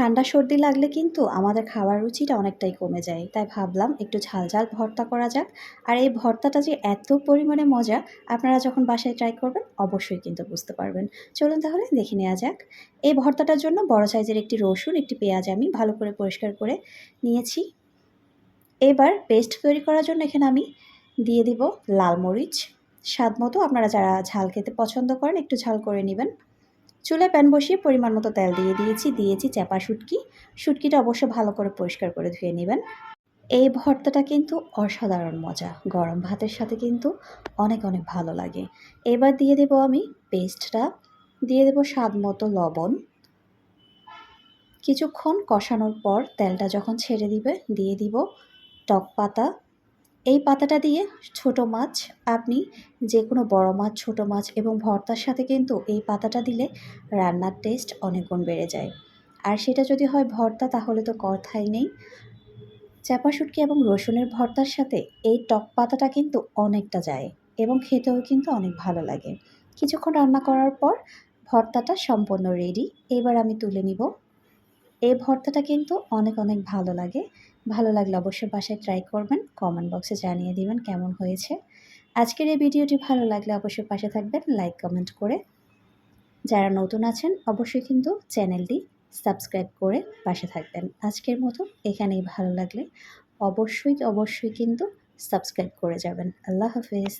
ঠান্ডা সর্দি লাগলে কিন্তু আমাদের খাওয়ার রুচিটা অনেকটাই কমে যায়। তাই ভাবলাম একটু ঝাল, ঝাল ভর্তা করা যাক। আর এই ভর্তাটা যে এত পরিমাণে মজা, আপনারা যখন বাসায় ট্রাই করবেন অবশ্যই কিন্তু বুঝতে পারবেন। চলুন তাহলে দেখে নেওয়া যাক। এই ভর্তাটার জন্য বড় সাইজের একটি রসুন, একটি পেঁয়াজ আমি ভালো করে পরিষ্কার করে নিয়েছি। এবার পেস্ট তৈরি করার জন্য এখানে আমি দিয়ে দিব লাল মরিচ। স্বাদমতো আপনারা যারা ঝাল খেতে পছন্দ করেন একটু ঝাল করে নিবেন। চুলায় প্যান বসিয়ে পরিমাণ মতো তেল দিয়েছি চ্যাপা শুটকি। শুটকিটা অবশ্য ভালো করে পরিষ্কার করে ধুয়ে নেবেন। এই ভর্তাটা কিন্তু অসাধারণ মজা। গরম ভাতের সাথে কিন্তু অনেক, অনেক ভালো লাগে। এবার দিয়ে দেব আমি পেস্টটা, দিয়ে দেব স্বাদমতো লবণ। কিছুক্ষণ কষানোর পর তেলটা যখন ছেড়ে দিবে দিয়ে দিব টক পাতা। এই পাতাটা দিয়ে ছোট মাছ, আপনি যে কোনো বড় মাছ, ছোট মাছ এবং ভর্তার সাথে কিন্তু এই পাতাটা দিলে রান্নার টেস্ট অনেক গুণ বেড়ে যায়। আর সেটা যদি হয় ভর্তা তাহলে তো কথাই নেই। চাপা শুটকি এবং রসুনের ভর্তার সাথে এই টক পাতাটা কিন্তু অনেকটা যায় এবং খেতেও কিন্তু অনেক ভালো লাগে। কিছুক্ষণ রান্না করার পর ভর্তাটা সম্পূর্ণ রেডি। এবার আমি তুলে নিব। এই ভর্তাটা কিন্তু অনেক, অনেক ভালো লাগে। ভালো লাগলে অবশ্যই বাসায় ট্রাই করবেন। কমেন্ট বক্সে জানিয়ে দিবেন কেমন হয়েছে। আজকের এই ভিডিওটি ভালো লাগলে অবশ্যই পাশে থাকবেন লাইক, কমেন্ট করে। যারা নতুন আছেন অবশ্যই কিন্তু চ্যানেলটি সাবস্ক্রাইব করে পাশে থাকবেন। আজকের মতো এখানেই ভালো লাগলে অবশ্যই কিন্তু সাবস্ক্রাইব করে যাবেন। আল্লাহ হাফেজ।